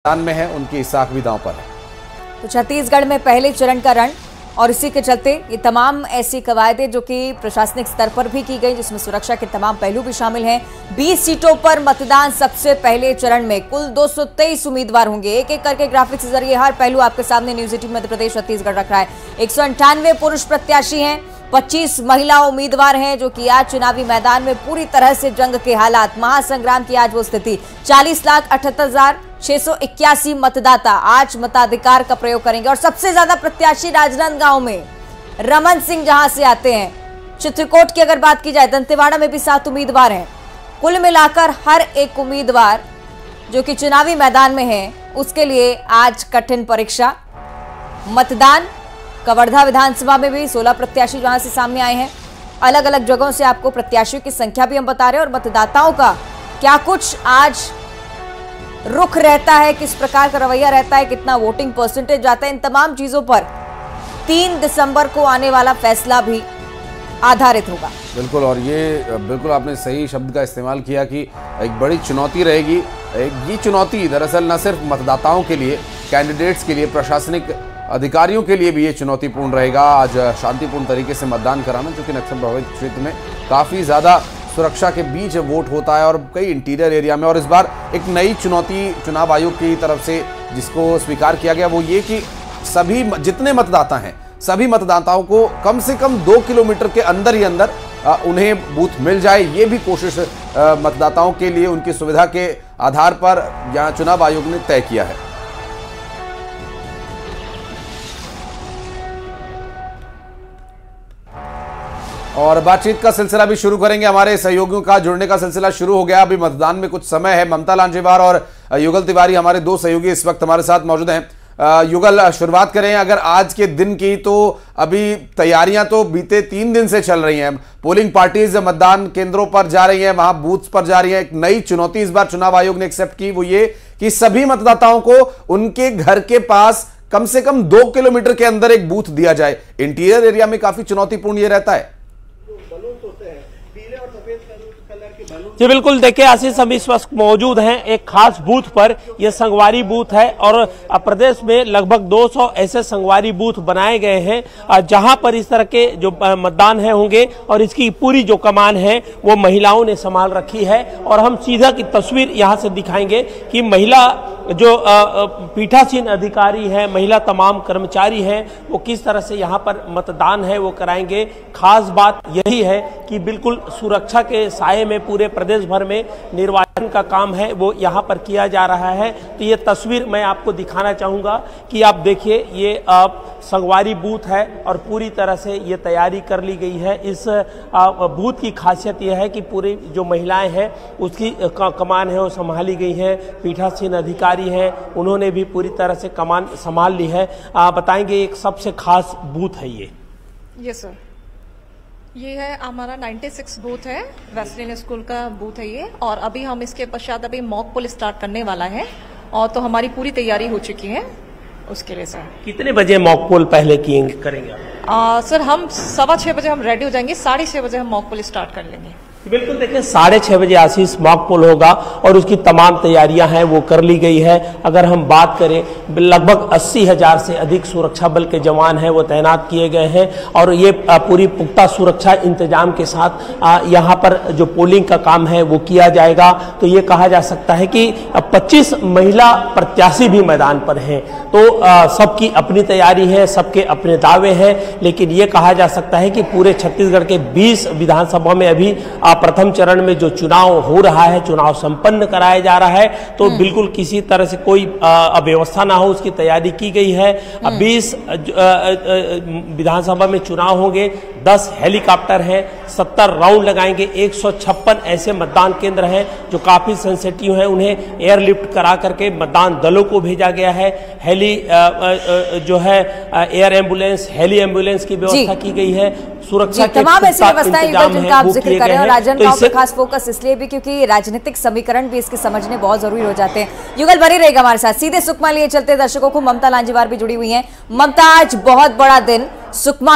में है, उनकी साख भी दांव पर है। तो छत्तीसगढ़ में पहले चरण का रण और इसी के चलते ये तमाम ऐसी कवायदें जो कि प्रशासनिक स्तर पर भी की गई, जिसमें सुरक्षा के तमाम पहलू भी शामिल हैं। 20 सीटों पर मतदान सबसे पहले चरण में कुल 223 उम्मीदवार होंगे। एक एक करके ग्राफिक्स के जरिए हर पहलू आपके सामने न्यूज 18 मध्य प्रदेश छत्तीसगढ़ रख रहा है। 198 पुरुष प्रत्याशी हैं, 25 महिला उम्मीदवार हैं जो कि आज चुनावी मैदान में पूरी तरह से जंग के हालात, महासंग्राम की आज वो स्थिति। 40,78,681 मतदाता आज मताधिकार का प्रयोग करेंगे और सबसे ज्यादा प्रत्याशी राजनांदगांव में रमन सिंह जहां से आते हैं। चित्रकोट की अगर बात की जाए, दंतेवाड़ा में भी 7 उम्मीदवार हैं। कुल मिलाकर हर एक उम्मीदवार जो कि चुनावी मैदान में है उसके लिए आज कठिन परीक्षा। मतदान कवर्धा विधानसभा में भी 16 प्रत्याशी जहां से सामने आए हैं। अलग अलग जगहों से आपको प्रत्याशियों की संख्या भी हम बता रहे हैं और मतदाताओं का क्या कुछ आज रुख रहता है, किस प्रकार का रवैया रहता है, कितना वोटिंग परसेंटेज जाता है, इन तमाम चीजों पर 3 दिसंबर को आने वाला फैसला भी आधारित होगा। बिल्कुल, और ये बिल्कुल आपने सही शब्द का इस्तेमाल किया कि एक बड़ी चुनौती रहेगी। ये चुनौती दरअसल न सिर्फ मतदाताओं के लिए, कैंडिडेट्स के लिए, प्रशासनिक अधिकारियों के लिए भी ये चुनौतीपूर्ण रहेगा। आज शांतिपूर्ण तरीके से मतदान कराना, जो कि नक्सल प्रभावित क्षेत्र में काफ़ी ज़्यादा सुरक्षा के बीच वोट होता है और कई इंटीरियर एरिया में। और इस बार एक नई चुनौती चुनाव आयोग की तरफ से जिसको स्वीकार किया गया वो ये कि सभी जितने मतदाता हैं, सभी मतदाताओं को कम से कम 2 किलोमीटर के अंदर ही अंदर उन्हें बूथ मिल जाए। ये भी कोशिश मतदाताओं के लिए उनकी सुविधा के आधार पर यहाँ चुनाव आयोग ने तय किया है। और बातचीत का सिलसिला भी शुरू करेंगे। हमारे सहयोगियों का जुड़ने का सिलसिला शुरू हो गया। अभी मतदान में कुछ समय है। ममता लांजेवार और युगल तिवारी हमारे 2 सहयोगी इस वक्त हमारे साथ मौजूद हैं। युगल, शुरुआत करें अगर आज के दिन की, तो अभी तैयारियां तो बीते 3 दिन से चल रही हैं। पोलिंग पार्टीज मतदान केंद्रों पर जा रही हैं, वहां बूथ पर जा रही हैं। एक नई चुनौती इस बार चुनाव आयोग ने एक्सेप्ट की, वो ये कि सभी मतदाताओं को उनके घर के पास कम से कम 2 किलोमीटर के अंदर एक बूथ दिया जाए। इंटीरियर एरिया में काफी चुनौतीपूर्ण ये रहता है। जी बिल्कुल, देखिए आशीष, हम इस वक्त मौजूद हैं एक खास बूथ पर। यह संगवारी बूथ है और प्रदेश में लगभग 200 ऐसे संगवारी बूथ बनाए गए हैं जहां पर इस तरह के जो मतदान है होंगे और इसकी पूरी जो कमान है वो महिलाओं ने संभाल रखी है। और हम सीधा की तस्वीर यहां से दिखाएंगे कि महिला जो पीठासीन अधिकारी है, महिला तमाम कर्मचारी हैं, वो किस तरह से यहाँ पर मतदान है वो कराएंगे। खास बात यही है कि बिल्कुल सुरक्षा के साये में पूरे प्रदेश भर में निर्वाचन का काम है वो यहाँ पर किया जा रहा है। तो ये तस्वीर मैं आपको दिखाना चाहूँगा कि आप देखिए, ये संगवारी बूथ है और पूरी तरह से ये तैयारी कर ली गई है। इस बूथ की खासियत यह है कि पूरी जो महिलाएं हैं उसकी कमान है वो संभाली गई है। पीठासीन अधिकारी हैं, उन्होंने भी पूरी तरह से कमान संभाल ली है। बताएंगे एक सबसे खास बूथ है ये। यस सर, ये है हमारा 96 बूथ है, वेस्टर्न स्कूल का बूथ है ये। और अभी हम इसके पश्चात अभी मॉक पोल स्टार्ट करने वाला है और तो हमारी पूरी तैयारी हो चुकी है उसके लिए। सर कितने बजे मॉक पोल पहले करेंगे आप? सर हम 6:15 बजे हम रेडी हो जाएंगे, 6:30 बजे हम मॉक पोल स्टार्ट कर लेंगे। बिल्कुल, देखिए 6:30 बजे आशीष मॉक पोल होगा और उसकी तमाम तैयारियां हैं वो कर ली गई है। अगर हम बात करें, लगभग 80,000 से अधिक सुरक्षा बल के जवान हैं वो तैनात किए गए हैं और ये पूरी पुख्ता सुरक्षा इंतजाम के साथ यहाँ पर जो पोलिंग का काम है वो किया जाएगा। तो ये कहा जा सकता है कि 25 महिला प्रत्याशी भी मैदान पर हैं। तो सबकी अपनी तैयारी है, सबके अपने दावे हैं, लेकिन ये कहा जा सकता है कि पूरे छत्तीसगढ़ के 20 विधानसभा में अभी प्रथम चरण में जो चुनाव हो रहा है, चुनाव संपन्न कराया जा रहा है। तो बिल्कुल किसी तरह से कोई अव्यवस्था ना हो उसकी तैयारी की गई है। 20 विधानसभा में चुनाव होंगे, 10 हेलीकॉप्टर हैं, 70 राउंड लगाएंगे, 156 ऐसे मतदान केंद्र हैं जो काफी सेंसिटिव हैं, उन्हें एयरलिफ्ट करा करके मतदान दलों को भेजा गया है। जो है एयर एम्बुलेंस, हेली एम्बुलेंस की व्यवस्था की गई है। सुरक्षा के तमाम ऐसी व्यवस्थाएं जिनका आप जिक्र कर रहे हैं। राजनांदगांव पे खास फोकस इसलिए भी क्योंकि राजनीतिक समीकरण भी इसके समझने बहुत जरूरी हो जाते हैं। युगल बनी रहेगा हमारे साथ। सीधे सुकमा लिए चलते दर्शकों को ममता लांजेवार भी जुड़ी हुई हैं। ममता, आज बहुत बड़ा दिन सुकमा